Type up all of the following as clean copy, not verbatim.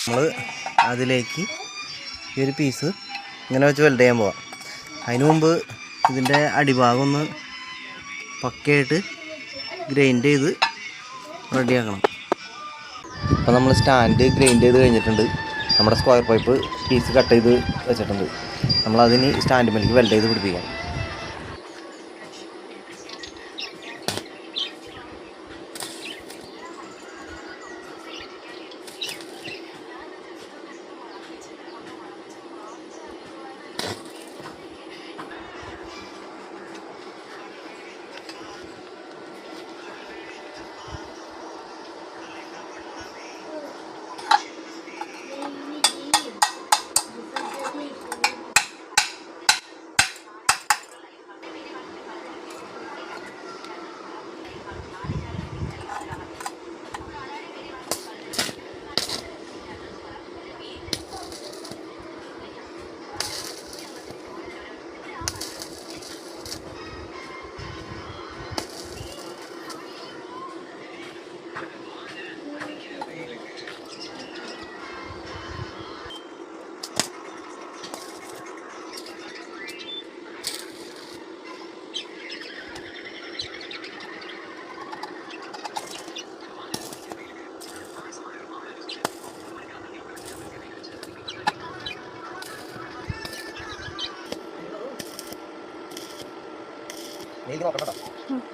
നമ്മൾ അതിലേക്ക് ഈ ഒരു പീസ് ഇങ്ങനെ വെച്ച് വെൽഡ് ചെയ്യാൻ പോവാം. അതിനു മുമ്പ് ഇതിൻ്റെ അടിഭാഗം ഒന്ന് പക്കയായിട്ട് ഗ്രൈൻഡ് ചെയ്ത് റെഡിയാക്കണം. അപ്പോൾ നമ്മൾ സ്റ്റാൻഡ് ഗ്രൈൻഡ് ചെയ്ത് കഴിഞ്ഞിട്ടുണ്ട്. നമ്മുടെ സ്ക്വയർ പൈപ്പ് പീസ് കട്ട് ചെയ്ത് വെച്ചിട്ടുണ്ട്. നമ്മളതിന് സ്റ്റാൻഡ് മേലേക്ക് വെൽഡ് ചെയ്ത് പിടിപ്പിക്കാം.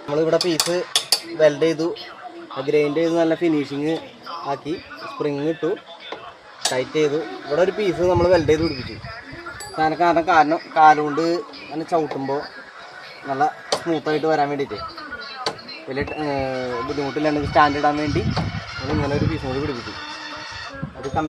നമ്മളിവിടെ പീസ് വെൽഡ് ചെയ്തു, ഗ്രൈൻഡ് ചെയ്ത് നല്ല ഫിനിഷിങ് ആക്കി, സ്പ്രിങ് ഇട്ടു, ടൈറ്റ് ചെയ്തു. ഇവിടെ ഒരു പീസ് നമ്മൾ വെൽഡ് ചെയ്ത് പിടിപ്പിച്ചു. കാരണം കാലുകൊണ്ട് അങ്ങനെ ചവിട്ടുമ്പോൾ നല്ല സ്മൂത്തായിട്ട് വരാൻ വേണ്ടിയിട്ട് വലിയ ബുദ്ധിമുട്ടില്ലാണ്ട് സ്റ്റാൻഡ് ഇടാൻ വേണ്ടി നമ്മൾ ഇങ്ങനെ ഒരു പീസ് കൂടി പിടിപ്പിച്ചു.